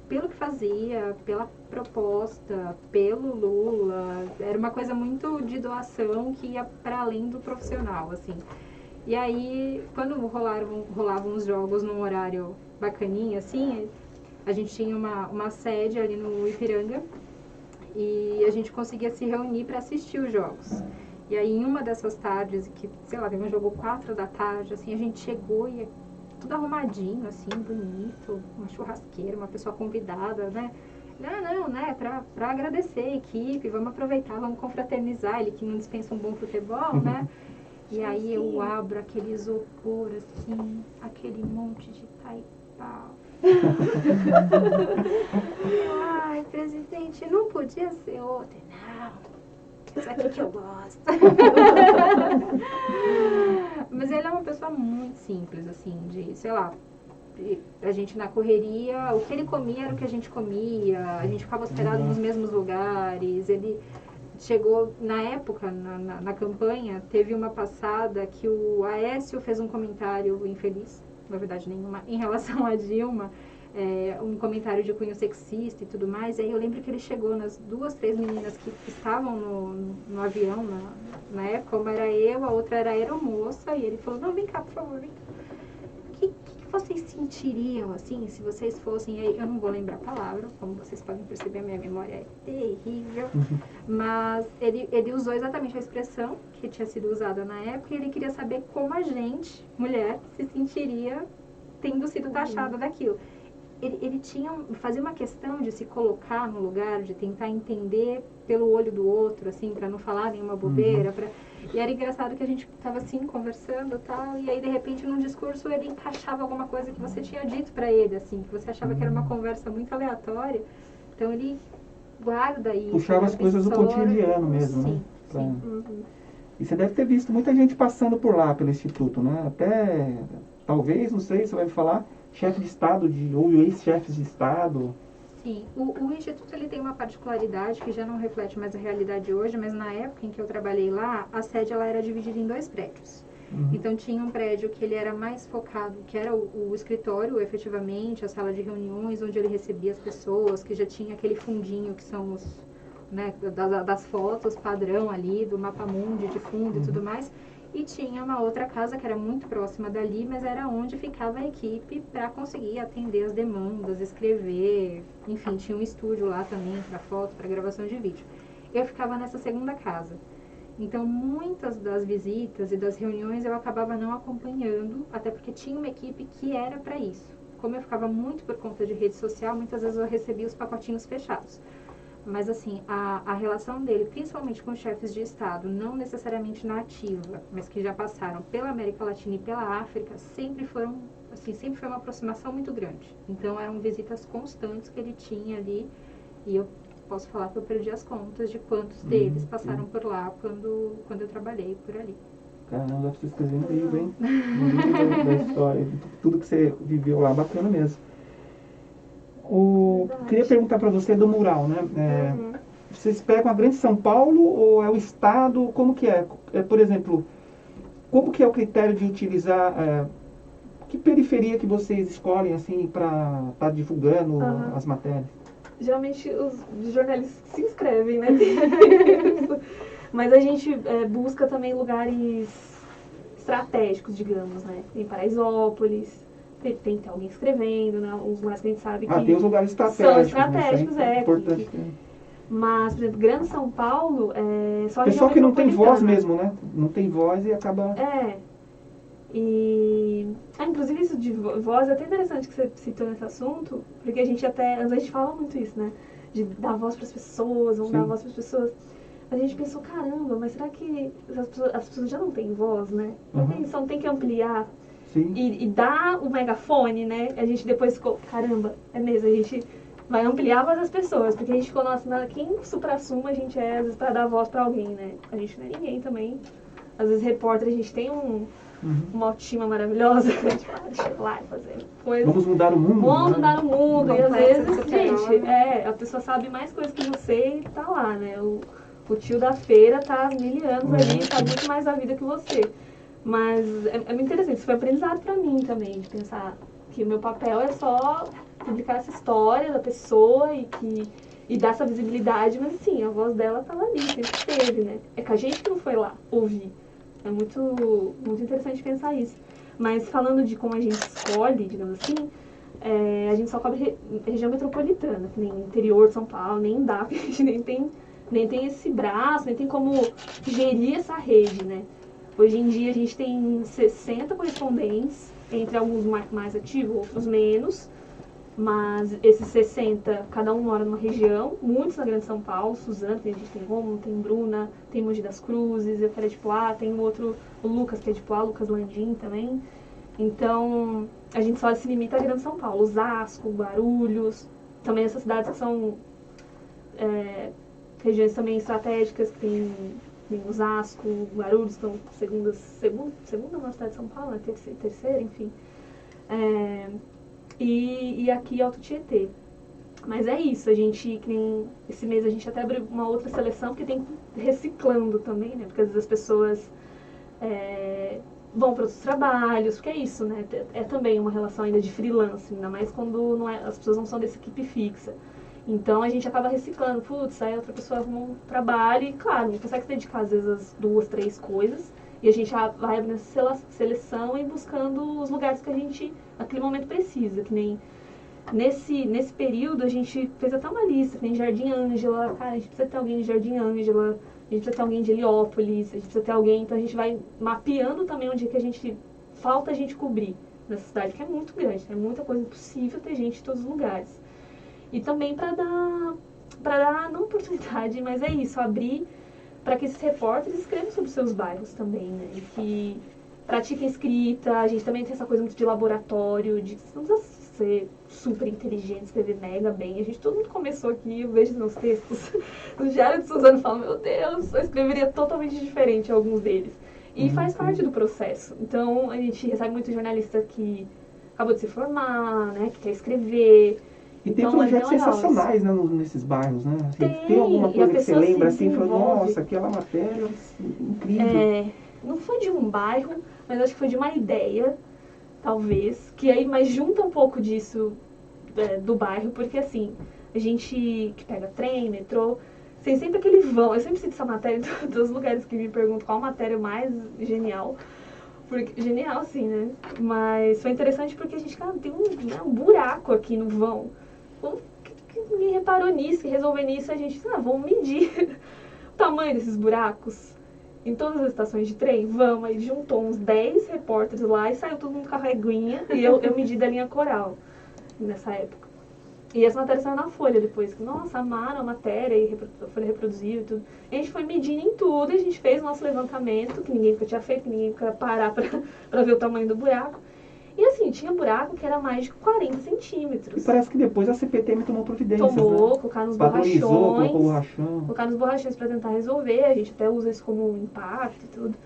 pelo que fazia, pela proposta, pelo Lula. Era uma coisa muito de doação que ia para além do profissional, assim. E aí, quando rolavam os jogos num horário bacaninha, assim, a gente tinha uma sede ali no Ipiranga e a gente conseguia se reunir para assistir os jogos. E aí, em uma dessas tardes, que, sei lá, teve um jogo 4 da tarde, assim, a gente chegou e tudo arrumadinho, assim, bonito, uma churrasqueira, uma pessoa convidada, né? Não, né, pra agradecer a equipe, vamos aproveitar, vamos confraternizar, ele que não dispensa um bom futebol, né? E aí eu abro aquele isopor, assim, aquele monte de taipau. Ai, presidente, não podia ser outro. Não, isso aqui que eu gosto. Mas ele é uma pessoa muito simples, assim, de, sei lá, a gente na correria, o que ele comia era o que a gente comia, a gente ficava hospedado nos mesmos lugares, ele chegou, na época, na campanha, teve uma passada que o Aécio fez um comentário infeliz, na verdade nenhuma, em relação a Dilma, um comentário de cunho sexista e tudo mais, e aí eu lembro que ele chegou nas 2, 3 meninas que estavam no avião na época, uma era eu, a outra era a aeromoça, e ele falou, não, vem cá, por favor, vem cá. O que vocês sentiriam, assim, se vocês fossem, eu não vou lembrar a palavra, como vocês podem perceber, a minha memória é terrível, mas ele usou exatamente a expressão que tinha sido usada na época, e ele queria saber como a gente, mulher, se sentiria tendo sido taxada daquilo. Ele fazia uma questão de se colocar no lugar, de tentar entender pelo olho do outro, assim, para não falar nenhuma bobeira. E era engraçado que a gente estava assim, conversando e tal, e aí de repente num discurso ele encaixava alguma coisa que você tinha dito para ele, assim, que você achava que era uma conversa muito aleatória. Então ele guarda isso. Puxava as coisas do cotidiano mesmo, sim, né? Sim. E você deve ter visto muita gente passando por lá, pelo Instituto, né? Até, talvez, não sei, você vai falar, chefe de Estado, ou ex-chefes de Estado. Sim, o Instituto ele tem uma particularidade que já não reflete mais a realidade hoje, mas na época em que eu trabalhei lá, a sede ela era dividida em 2 prédios. Então tinha um prédio que ele era mais focado, que era o escritório, efetivamente, a sala de reuniões, onde ele recebia as pessoas, que já tinha aquele fundinho que são os, né, das fotos padrão ali, do mapa mundi de fundo e tudo mais. E tinha uma outra casa que era muito próxima dali, mas era onde ficava a equipe para conseguir atender as demandas, escrever, enfim, tinha um estúdio lá também para foto, para gravação de vídeo. Eu ficava nessa segunda casa. Então, muitas das visitas e das reuniões eu acabava não acompanhando, até porque tinha uma equipe que era para isso. Como eu ficava muito por conta de rede social, muitas vezes eu recebia os pacotinhos fechados. Mas assim, a relação dele, principalmente com os chefes de Estado, não necessariamente na ativa, mas que já passaram pela América Latina e pela África, sempre foi uma aproximação muito grande. Então eram visitas constantes que ele tinha ali, e eu posso falar que eu perdi as contas de quantos deles passaram por lá quando eu trabalhei por ali. Caramba, dá pra você escrever um livro, hein? Um livro da história, de tudo que você viveu lá, bacana mesmo. Queria perguntar para você do mural, né? Vocês pegam a Grande São Paulo ou é o Estado? Como que é? Por exemplo, como que é o critério de utilizar... que periferia que vocês escolhem assim para estar divulgando as matérias? Geralmente os jornalistas se inscrevem, né? Mas a gente busca também lugares estratégicos, digamos, né? Tem Paraisópolis, tem alguém escrevendo, né? Os lugares que a gente sabe que tem os lugares estratégicos. São estratégicos, importante. Mas, por exemplo, Grande São Paulo é só pessoal que não tem voz metropolitana. mesmo, né? Não tem voz e acaba... inclusive isso de voz, é até interessante que você citou nesse assunto, porque a gente antes a gente falava muito isso, né? De dar voz para as pessoas, vamos dar voz para as pessoas. Mas a gente pensou, caramba, mas será que as pessoas já não têm voz, né? Então tem que ampliar e dar o megafone, né? A gente depois ficou, caramba, é mesmo, a gente vai ampliar a voz das pessoas, porque a gente ficou, nossa, quem supra-suma a gente é, às vezes, para dar voz para alguém, né? A gente não é ninguém também. Às vezes, repórter, a gente tem uma autoestima maravilhosa, a gente fala, deixa eu ir lá e fazer coisa. Vamos mudar o mundo. Vamos mudar o mundo. E às vezes, gente, a pessoa sabe mais coisas que você e tá lá, né? O tio da feira tá há 1000 anos ali, sabe muito mais da vida que você. Mas é muito interessante, isso foi aprendizado pra mim também, de pensar que o meu papel é só publicar essa história da pessoa e dar essa visibilidade, mas assim, a voz dela tava ali, sempre teve, né? É que a gente que não foi lá ouvir. É muito, muito interessante pensar isso. Mas falando de como a gente escolhe, digamos assim, a gente só cobre região metropolitana, que nem interior de São Paulo, nem dá, porque a gente nem tem esse braço, nem tem como gerir essa rede, né? Hoje em dia a gente tem 60 correspondentes, entre alguns mais ativos, outros menos. Mas esses 60, cada um mora numa região, muitos na Grande São Paulo, Suzano, a gente tem Rômulo, tem Bruna, tem Mogi das Cruzes, eu que era de Poá, tem o Lucas, que é de Poá, Lucas Landim também. Então, a gente só se limita à Grande São Paulo, Osasco, Guarulhos, também essas cidades que são regiões também estratégicas, que tem Osasco, Guarulhos, estão segunda na cidade de São Paulo, né? Terceira, enfim. E aqui Alto Tietê. Mas é isso, esse mês a gente até abriu uma outra seleção, porque tem reciclando também, né? Porque às vezes as pessoas vão para outros trabalhos, porque é isso, né? É também uma relação ainda de freelance, ainda mais quando as pessoas não são dessa equipe fixa. Então a gente acaba reciclando, aí outra pessoa arruma um trabalho e, claro, a gente consegue se dedicar às vezes as 2, 3 coisas, e a gente vai abrindo essa seleção e buscando os lugares que a gente, naquele momento, precisa. Que nem nesse período a gente fez até uma lista, que nem Jardim Ângela, cara, a gente precisa ter alguém de Jardim Ângela, a gente precisa ter alguém de Heliópolis, a gente precisa ter alguém, então a gente vai mapeando também onde é que falta a gente cobrir nessa cidade, que é muito grande, é muita coisa, impossível ter gente em todos os lugares. E também para dar, não oportunidade, mas é isso, abrir para que esses repórteres escrevam sobre os seus bairros também, né? E que pratiquem escrita, a gente também tem essa coisa muito de laboratório, de não precisa ser super inteligente, escrever mega bem. Todo mundo começou aqui, eu vejo meus textos no Diário de Suzano e falo, meu Deus, eu escreveria totalmente diferente alguns deles. E faz parte do processo. Então, a gente recebe muito jornalista que acabou de se formar, né, que quer escrever. E tem projetos sensacionais, né, nesses bairros, né? Assim, tem alguma e coisa que você lembra assim, desenvolve. falou, nossa, aquela matéria incrível. Não foi de um bairro, mas acho que foi de uma ideia, talvez, mas junta um pouco disso do bairro, porque assim, a gente que pega trem, metrô, Tem sempre aquele vão. Eu sempre cito essa matéria em todos os lugares que me perguntam qual matéria mais genial. Porque, genial, sim, né? Mas foi interessante porque a gente, cara, tem um buraco aqui no vão. Como que ninguém reparou nisso? E resolver nisso, a gente, vamos medir o tamanho desses buracos em todas as estações de trem. Vamos, aí juntou uns 10 repórteres lá e saiu todo mundo com a reguinha. E eu medi da linha coral nessa época. E essa matéria saiu na Folha depois. Nossa, amaram a matéria e a Folha reproduziu e tudo. E a gente foi medindo em tudo, a gente fez o nosso levantamento, que ninguém nunca tinha feito, que ninguém nunca ia parar pra ver o tamanho do buraco. E assim, tinha buraco que era mais de 40 centímetros. E parece que depois a CPTM tomou providências, Tomou, né? colocar nos Padronizou, borrachões. colocou borrachão. Colocar nos borrachões pra tentar resolver. A gente até usa isso como impacto e tudo.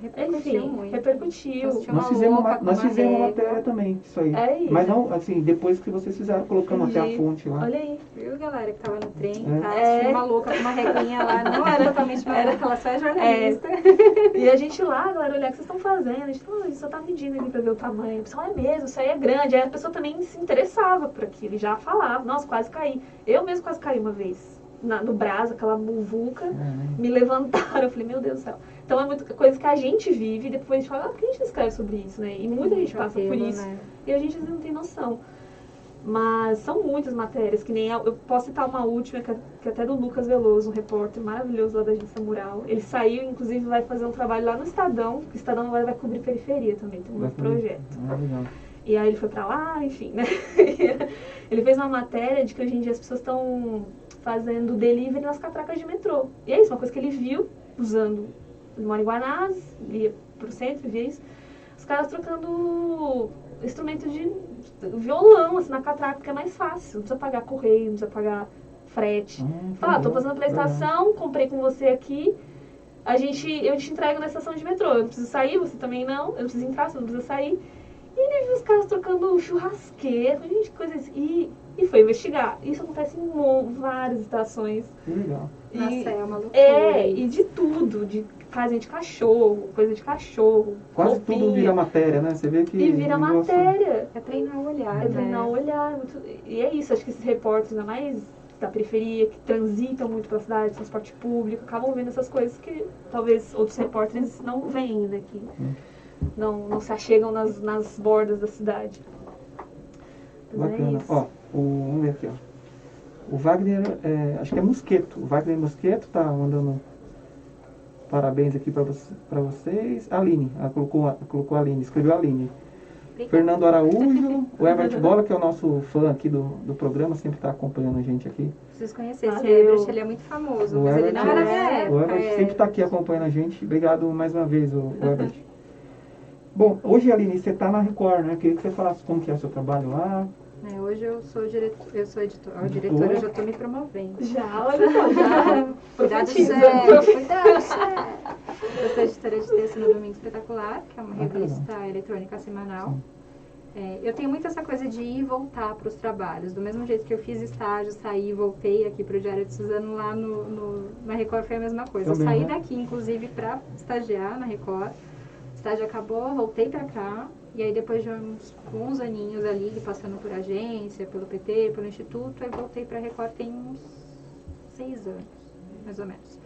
Repercutiu Enfim, muito. repercutiu. Nós fizemos uma matéria também, isso aí. É isso. Mas não, assim, depois que vocês fizeram, colocamos até a Entendi. fonte lá. Olha aí. Viu, galera, que tava no trem, É. tá? Tinha uma louca com uma reguinha lá, não era totalmente uma louca, ela só é jornalista. E a gente lá, galera, olha o que vocês estão fazendo. A gente, a gente só tá medindo ali pra ver o tamanho. O pessoal, é mesmo, isso aí é grande. Aí a pessoa também se interessava por aquilo, já falava. Nossa, quase caí. Eu mesmo quase caí uma vez. No Brás, aquela muvuca, me levantaram. Eu falei, meu Deus do céu. Então é muita coisa que a gente vive e depois a gente fala, por que a gente não escreve sobre isso, né? E muita gente passa por isso. Né? E a gente não tem noção. Mas são muitas matérias, que nem eu posso citar uma última, que é até do Lucas Veloso, um repórter maravilhoso lá da Agência Mural. Ele saiu, inclusive, vai fazer um trabalho lá no Estadão, que o Estadão agora vai cobrir periferia também, tem um novo projeto. Legal. E aí ele foi pra lá, enfim, né? Ele fez uma matéria de que hoje em dia as pessoas estão fazendo delivery nas catracas de metrô. E é isso, uma coisa que ele viu, usando, ele mora em Guanás, ia pro centro, via isso, os caras trocando instrumento de violão, assim, na catraca, porque é mais fácil, não precisa pagar correio, não precisa pagar frete. Fala, tô fazendo a prestação, comprei com você aqui, eu te entrego na estação de metrô, eu não preciso sair, você também não, eu não preciso entrar, você não precisa sair. E ele viu os caras trocando churrasqueira, gente, coisa assim. E foi investigar. Isso acontece em várias estações. Que legal. Nossa, é uma loucura. E de tudo, de casinha de cachorro, coisa de cachorro. Quase roupinha. tudo vira matéria, né? Você vê que... E vira negócio... matéria. É treinar o olhar, É treinar o olhar. E é isso, acho que esses repórteres, ainda mais da periferia, que transitam muito pela cidade, transporte público, acabam vendo essas coisas que talvez outros repórteres não veem ainda aqui. Não se achegam nas bordas da cidade. Mas Bacana. é isso. Ó, vamos ver aqui, ó. O Wagner, acho que é Mosqueto. O Wagner Mosqueto tá mandando parabéns aqui para vocês. A Aline, ela colocou a Aline, escreveu a Aline. Obrigada. Fernando Araújo, o Herbert Bola, que é o nosso fã aqui do programa, sempre está acompanhando a gente aqui. Preciso conhecer esse Valeu. Herbert, ele é muito famoso, O mas ele Herbert, não era da minha época. o Herbert sempre está aqui acompanhando a gente. Obrigado mais uma vez, o Herbert. Bom, hoje, Aline, você está na Record, né? Eu queria que você falasse como que é o seu trabalho lá. Hoje eu sou diretora, eu já estou me promovendo. Já, olha só, já. Cuidado, Profetiza. chefe, cuidado, chefe. Eu sou editora de texto no Domingo Espetacular, que é uma revista eletrônica semanal. Eu tenho muito essa coisa de ir e voltar para os trabalhos. Do mesmo jeito que eu fiz estágio, saí e voltei aqui para o Diário de Suzano, lá na Record foi a mesma coisa. Também, eu saí né? daqui, inclusive, para estagiar na Record. O estágio acabou, voltei para cá. E aí, depois de uns bons aninhos ali, passando por agência, pelo PT, pelo Instituto, aí voltei para a Record tem uns 6 anos, mais ou menos.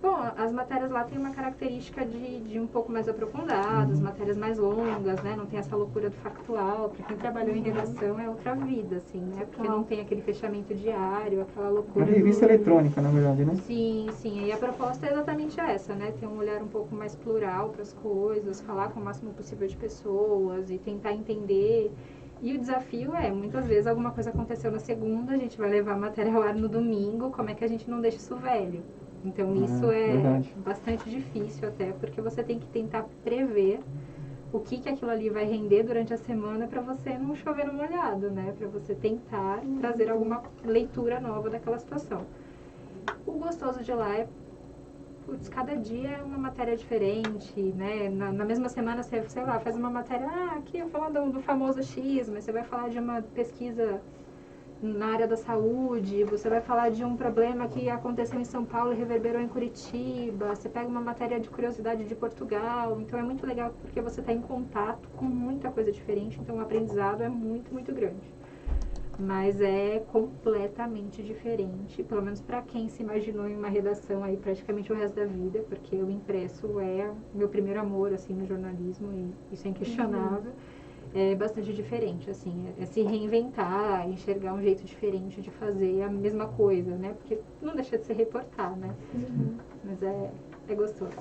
Bom, as matérias lá têm uma característica de um pouco mais aprofundadas, matérias mais longas, né? Não tem essa loucura do factual. Para quem trabalhou em redação é outra vida, assim, né? Porque não tem aquele fechamento diário, aquela loucura. Uma revista eletrônica, na verdade, né? Sim, sim. E a proposta é exatamente essa, né? Ter um olhar um pouco mais plural para as coisas, falar com o máximo possível de pessoas e tentar entender. E o desafio muitas vezes alguma coisa aconteceu na segunda, a gente vai levar a matéria ao ar no domingo, como é que a gente não deixa isso velho? Então isso é verdade. bastante difícil até, porque você tem que tentar prever o que aquilo ali vai render durante a semana para você não chover no molhado, né? Para você tentar trazer alguma leitura nova daquela situação. O gostoso de lá cada dia é uma matéria diferente, né? Na mesma semana você, sei lá, faz uma matéria, aqui eu falo do famoso X, mas você vai falar de uma pesquisa na área da saúde, você vai falar de um problema que aconteceu em São Paulo e reverberou em Curitiba, você pega uma matéria de curiosidade de Portugal, então é muito legal porque você está em contato com muita coisa diferente, então o aprendizado é muito, muito grande. mas é completamente diferente, pelo menos para quem se imaginou em uma redação aí praticamente o resto da vida, porque o impresso é meu primeiro amor, assim, no jornalismo, e isso é inquestionável. É bastante diferente, assim, é se reinventar, enxergar um jeito diferente de fazer a mesma coisa, né? Porque não deixa de se reportar, né? Mas é gostoso.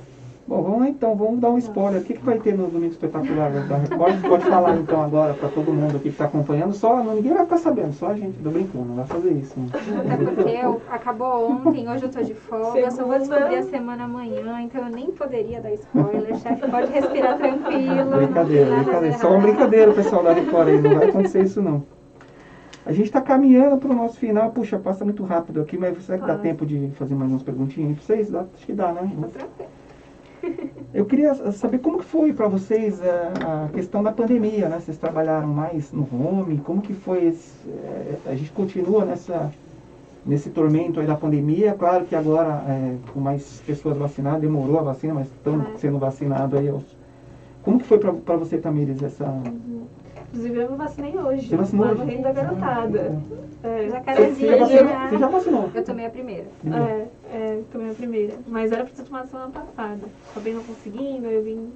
Bom, vamos lá então, vamos dar um spoiler. O que vai ter no Domingo Espetacular da Record? Pode falar então agora para todo mundo aqui que está acompanhando. Só, ninguém vai ficar sabendo, só a gente. Tô brincando, não vai fazer isso. Né? Até porque acabou ontem, hoje eu tô de folga, só vou descobrir a semana amanhã, então eu nem poderia dar spoiler. Chefe, pode respirar tranquilo. Brincadeira. Só uma brincadeira, pessoal da Record aí. Não vai acontecer isso não. A gente está caminhando para o nosso final. Puxa, passa muito rápido aqui, mas será que dá tempo de fazer mais umas perguntinhas para vocês? Acho que dá, né? Tá tranquilo. Eu queria saber como que foi para vocês a questão da pandemia, né? Vocês trabalharam mais no home, como que foi a gente continua nesse tormento aí da pandemia, claro que agora com mais pessoas vacinadas, demorou a vacina, mas estamos sendo vacinados aí. Como que foi para você, Tamires, essa... Inclusive eu me vacinei hoje. Você vacinou lá hoje? no Reino da Garotada. Jacarezinho. Você já vacinou? Eu tomei a primeira. Tomei a primeira. Mas era pra ter tomado semana passada. Acabei não conseguindo, eu vim,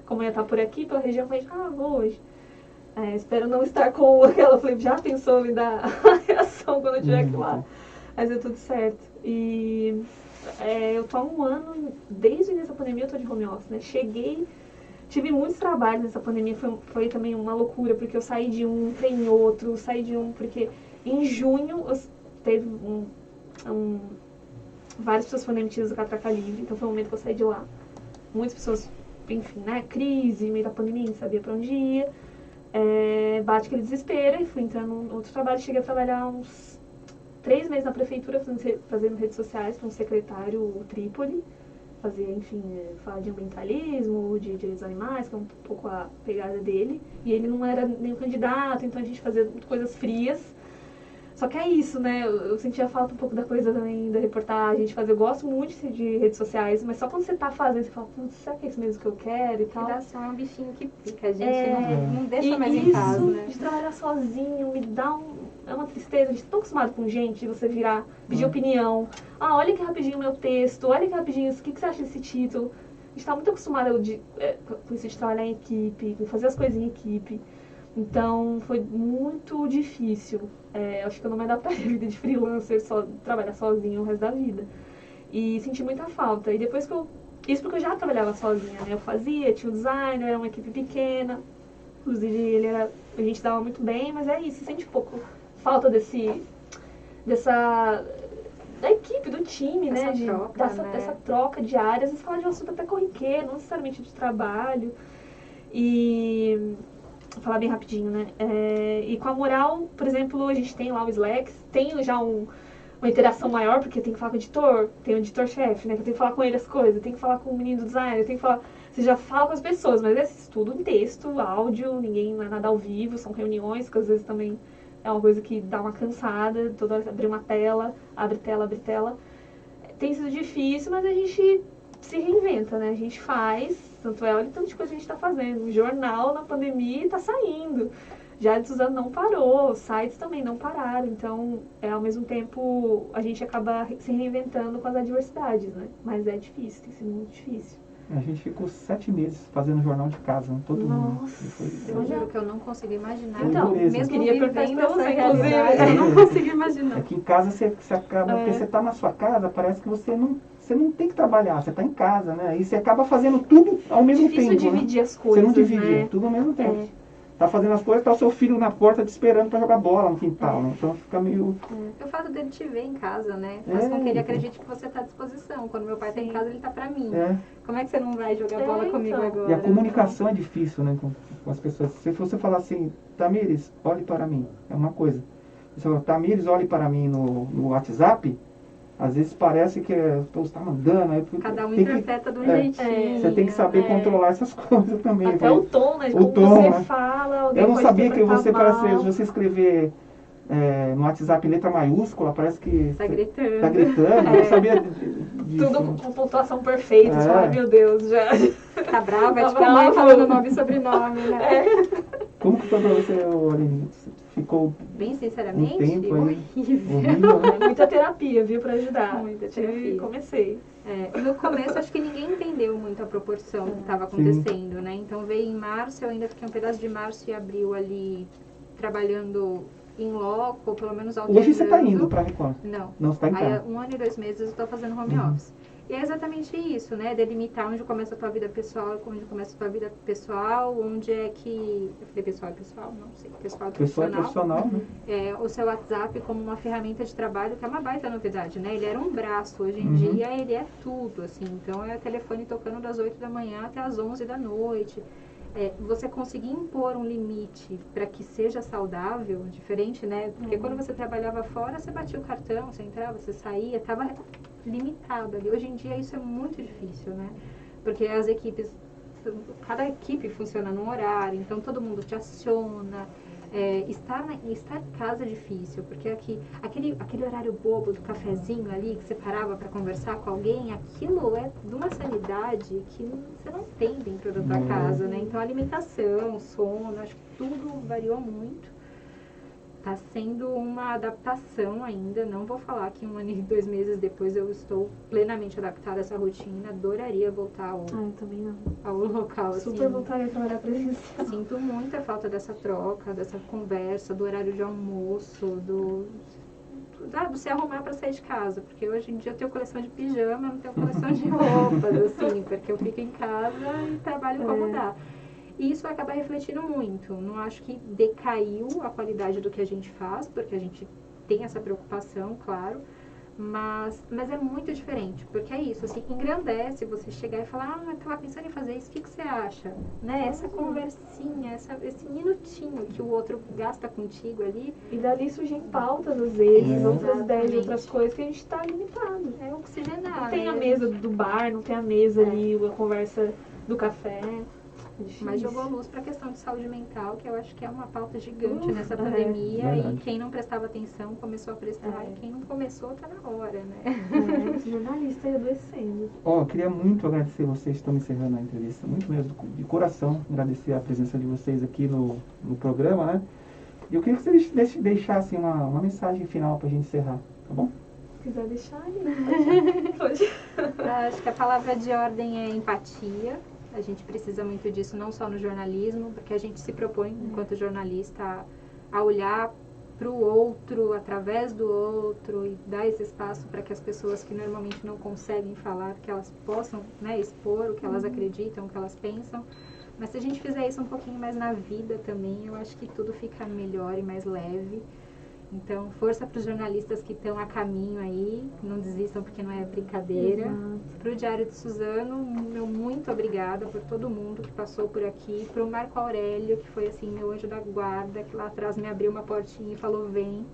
como eu ia estar por aqui, pela região, falei, vou hoje. Espero não estar com aquela, falei, já pensou em dar a reação quando eu estiver aqui lá. Mas deu tudo certo. E eu tô há um ano, desde o início da pandemia eu tô de home office, né? Tive muitos trabalhos nessa pandemia, foi também uma loucura, porque eu saí de um, entrei em outro, porque em junho teve várias pessoas foram demitidas do Catraca Livre, então foi o momento que eu saí de lá. Muitas pessoas, enfim, né, crise, meio da pandemia, não sabia pra onde ia. Bate aquele desespero e fui entrando em outro trabalho, cheguei a trabalhar uns 3 meses na prefeitura fazendo redes sociais para um secretário, o Trípoli. Fazia, enfim, falar de ambientalismo, de direitos animais, que é um pouco a pegada dele. E ele não era nenhum candidato, então a gente fazia coisas frias. Só que é isso, né? Eu sentia falta um pouco da coisa também da reportagem, de fazer. Eu gosto muito de redes sociais, mas só quando você tá fazendo, você fala, será que é isso mesmo que eu quero e tal? Redação é um bichinho que pica, a gente não deixa mais em casa, né? De trabalhar sozinho me dá é uma tristeza. A gente tá tão acostumado com gente, de você virar, pedir opinião. Olha que rapidinho o meu texto, olha que rapidinho isso, o que você acha desse título? A gente tá muito acostumado com isso de trabalhar em equipe, com fazer as coisas em equipe. Então, foi muito difícil. Acho que eu não me adaptaria à vida de freelancer, trabalhar sozinho o resto da vida. E senti muita falta. E depois isso porque eu já trabalhava sozinha, né? Tinha o designer, era uma equipe pequena. Inclusive, a gente dava muito bem, mas é isso, sente um pouco falta da equipe, do time, né? Dessa troca diária. Às vezes fala de um assunto até corriqueiro, não necessariamente de trabalho. E... Vou falar bem rapidinho, né? E com a Mural, por exemplo, a gente tem lá o Slack, tem já uma interação maior, porque tem que falar com o editor, tem o editor-chefe, né? Que eu tenho que falar com ele as coisas, tem que falar com o menino do design, tem que falar... Você já fala com as pessoas, mas é tudo em texto, áudio, não é nada ao vivo, são reuniões, que às vezes também é uma coisa que dá uma cansada, toda hora abrir uma tela, abre tela. Tem sido difícil, mas a gente se reinventa, né? A gente faz, olha o tanto de coisa que a gente está fazendo. O jornal na pandemia está saindo. Já de Suzano não parou, os sites também não pararam. Então, ao mesmo tempo, a gente acaba se reinventando com as adversidades, né? Mas é difícil, tem sido muito difícil. A gente ficou 7 meses fazendo jornal de casa, né? Todo mundo. Eu juro que eu não consigo imaginar. Então, mesmo queria vivendo essa inclusive, realidade, eu não consigo imaginar. Aqui em casa você acaba, porque você está na sua casa, parece que você não tem que trabalhar, você está em casa, né? E você acaba fazendo tudo ao mesmo tempo. Difícil dividir as coisas, você não divide, né? tudo ao mesmo tempo. Tá fazendo as coisas, tá o seu filho na porta te esperando para jogar bola no quintal, né? Então fica meio... O fato dele te ver em casa, né? Faz com que ele acredite que você tá à disposição. Quando meu pai tá em casa, ele tá pra mim. Como é que você não vai jogar bola comigo agora? E a comunicação é difícil, né? Com as pessoas. Se você falar assim, Tamires, olhe para mim, é uma coisa. Se você falar, Tamires, olhe para mim no WhatsApp, às vezes parece que você está mandando. Cada um interpreta do jeitinho. Você tem que saber controlar essas coisas também. Até o tom, né? O tom, você fala, alguém eu não pode sabia que você, mal. se você escrever no WhatsApp letra maiúscula, parece que tá gritando. Tá gritando. Eu não sabia disso. Tudo com pontuação perfeita. Você fala, meu Deus, já. Tá brava, é tipo a mãe falando nome e sobrenome, né? Como que foi pra você, Aline, ficou Bem um sinceramente, tempo aí horrível. horrível, né? Muita terapia, viu, pra ajudar. Muita Tive- terapia. Comecei. No começo, acho que ninguém entendeu muito a proporção que estava acontecendo, né? Então, veio em março, eu ainda fiquei um pedaço de março e abril ali, trabalhando em loco, pelo menos alternando. Hoje você está indo para a Record? Não. Não, você está em Aí, casa. 1 ano e 2 meses eu estou fazendo home office. E é exatamente isso, né? Delimitar onde começa a tua vida pessoal, onde começa a tua vida pessoal, onde é que... Eu falei pessoal é pessoal? Não sei. Pessoal é Pessoa profissional. profissional, né? O seu WhatsApp como uma ferramenta de trabalho, que é uma baita novidade, né? Ele era um braço, hoje em dia ele é tudo, assim. Então é telefone tocando das 8 da manhã até as 11 da noite. Você conseguir impor um limite para que seja saudável, diferente, né? Porque quando você trabalhava fora, você batia o cartão, você entrava, você saía, estava limitado ali. Hoje em dia isso é muito difícil, né? Porque as equipes, cada equipe funciona num horário, então todo mundo te aciona. Estar em casa é difícil, porque aquele horário bobo do cafezinho ali, que você parava para conversar com alguém, aquilo é de uma sanidade que você não tem dentro da tua casa, né? Então a alimentação, sono, acho que tudo variou muito. Está sendo uma adaptação ainda, não vou falar que 1 ano e 2 meses depois eu estou plenamente adaptada a essa rotina, adoraria voltar Eu também não. ao local. Super assim. voltaria a trabalhar presencial. Sinto muita falta dessa troca, dessa conversa, do horário de almoço, do se arrumar para sair de casa, porque hoje em dia eu tenho coleção de pijama, não tenho coleção de roupas, assim, porque eu fico em casa e trabalho como dá. E isso vai acabar refletindo muito. Não acho que decaiu a qualidade do que a gente faz, porque a gente tem essa preocupação, claro, mas é muito diferente, porque é isso, assim, engrandece você chegar e falar, eu estava pensando em fazer isso, o que você acha? Né? Essa conversinha, esse minutinho que o outro gasta contigo ali. E dali surgem pautas, às vezes, outras ideias de Exatamente. outras coisas que a gente está limitado. É oxigenar. Não tem a né? mesa do bar, não tem a mesa ali, a conversa do café. Mas jogou luz para a questão de saúde mental, que eu acho que é uma pauta gigante nessa Verdade. pandemia, e quem não prestava atenção começou a prestar, e quem não começou tá na hora, né? Esse jornalista aí adoecendo. Eu queria muito agradecer vocês que estão encerrando a entrevista, muito mesmo, de coração, agradecer a presença de vocês aqui no programa, né? E eu queria que vocês deixassem uma mensagem final para a gente encerrar, tá bom? Se quiser deixar, pode. Acho que a palavra de ordem é empatia. A gente precisa muito disso, não só no jornalismo, porque a gente se propõe, enquanto jornalista, a olhar para o outro, através do outro, e dar esse espaço para que as pessoas que normalmente não conseguem falar, que elas possam, né, expor o que elas acreditam, o que elas pensam. Mas se a gente fizer isso um pouquinho mais na vida também, eu acho que tudo fica melhor e mais leve. Então, força para os jornalistas que estão a caminho aí, não desistam porque não é brincadeira. Para o Diário de Suzano, meu muito obrigada por todo mundo que passou por aqui. Para o Marco Aurélio, que foi assim, meu anjo da guarda, que lá atrás me abriu uma portinha e falou, vem,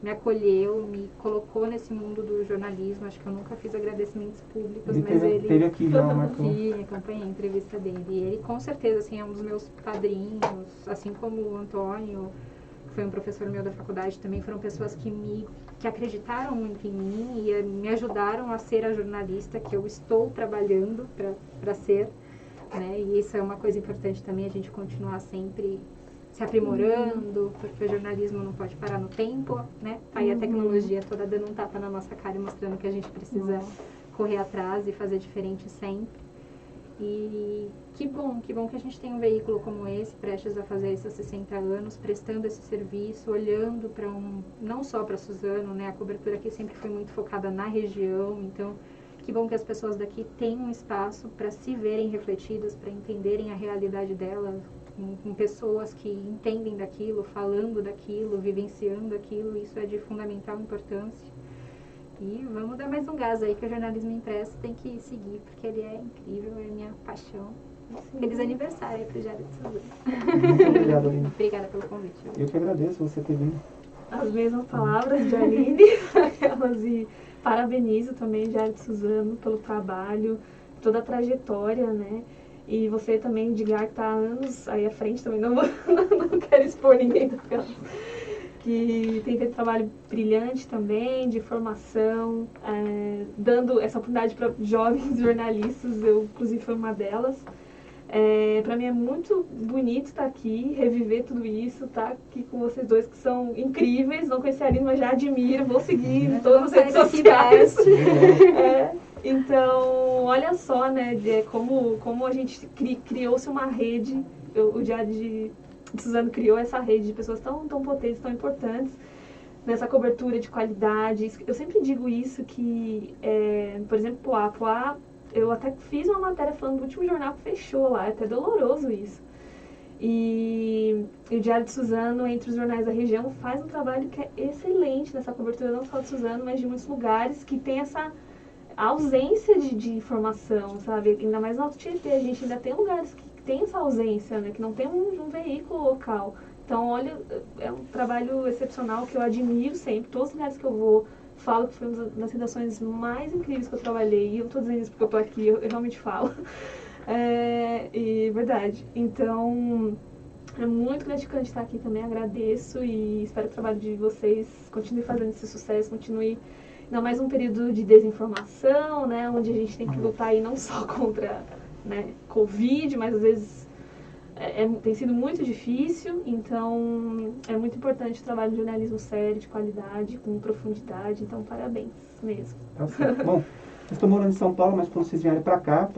me acolheu, me colocou nesse mundo do jornalismo. Acho que eu nunca fiz agradecimentos públicos, mas ele... Teve aqui já, Marco. Sim, acompanhei a entrevista dele. E ele, com certeza, assim, é um dos meus padrinhos, assim como o Antônio, que foi um professor meu da faculdade também, foram pessoas que acreditaram muito em mim e me ajudaram a ser a jornalista que eu estou trabalhando para ser, né? E isso é uma coisa importante também, a gente continuar sempre se aprimorando, porque o jornalismo não pode parar no tempo, né? Aí a tecnologia toda dando um tapa na nossa cara e mostrando que a gente precisa correr atrás e fazer diferente sempre. E que bom que a gente tem um veículo como esse, prestes a fazer esses 60 anos, prestando esse serviço, olhando para não só para Suzano, né? A cobertura aqui sempre foi muito focada na região, então que bom que as pessoas daqui têm um espaço para se verem refletidas, para entenderem a realidade delas, com pessoas que entendem daquilo, falando daquilo, vivenciando aquilo, isso é de fundamental importância. E vamos dar mais um gás aí, que o jornalismo impresso tem que seguir, porque ele é incrível, é minha paixão. Feliz aniversário aí pro Diário de Suzano. Muito obrigado, Aline. Obrigada pelo convite. Eu que agradeço você ter vindo. As mesmas palavras de Aline, aquelas, e parabenizo também o Diário de Suzano pelo trabalho, toda a trajetória, né? E você também, Edgar, que está há anos aí à frente, também não quero expor ninguém daquelas, que tem feito trabalho brilhante também, de formação, dando essa oportunidade para jovens jornalistas, eu inclusive fui uma delas. Pra mim é muito bonito estar aqui, reviver tudo isso, estar aqui com vocês dois que são incríveis. Não conheci a Aline, mas já admiro, vou seguir em todas as redes sociais. Então, olha só, né, como a gente criou-se uma rede, o Diário de Suzano criou essa rede de pessoas tão potentes, tão importantes, nessa cobertura de qualidade. Eu sempre digo isso, que, por exemplo, Poá, eu até fiz uma matéria falando do último jornal que fechou lá, é até doloroso isso. E o Diário de Suzano, entre os jornais da região, faz um trabalho que é excelente nessa cobertura, não só de Suzano, mas de muitos lugares, que tem essa ausência de informação, sabe? Ainda mais no Alto Tietê, a gente ainda tem lugares que tem essa ausência, né? Que não tem um veículo local. Então, olha, é um trabalho excepcional que eu admiro sempre. Todos os lugares que eu vou, falo que foi uma das redações mais incríveis que eu trabalhei. E eu não estou dizendo isso porque eu estou aqui, eu realmente falo. Verdade. Então, é muito gratificante estar aqui também, agradeço e espero que o trabalho de vocês continue fazendo esse sucesso, continue ainda mais um período de desinformação, né, onde a gente tem que lutar aí não só contra, né, Covid, mas às vezes tem sido muito difícil, então é muito importante o trabalho de jornalismo sério, de qualidade, com profundidade, então parabéns mesmo. Tá certo. Bom, eu estou morando em São Paulo, mas quando vocês vierem para cá,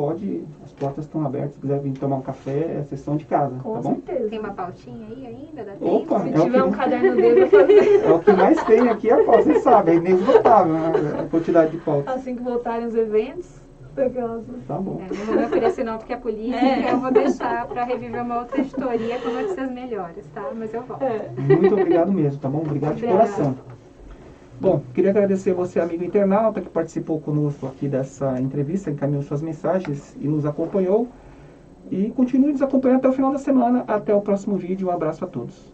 as portas estão abertas, se quiser vir tomar um café, é sessão de casa, Com tá bom? certeza. Tem uma pautinha aí ainda? Dá Opa, tempo? Se tiver um caderno dele, eu vou fazer. É o que mais tem aqui, vocês sabem, é inesgotável, né, a quantidade de pautas. Assim que voltarem os eventos, daquelas... Tá bom. Não vou me oferecer não, porque é política, eu vou deixar para reviver uma outra editoria com notícias melhores, tá? Mas eu volto. Muito obrigado mesmo, tá bom? Obrigado de coração. Bom, queria agradecer você, amigo internauta, que participou conosco aqui dessa entrevista, encaminhou suas mensagens e nos acompanhou. E continue nos acompanhando até o final da semana. Até o próximo vídeo. Um abraço a todos.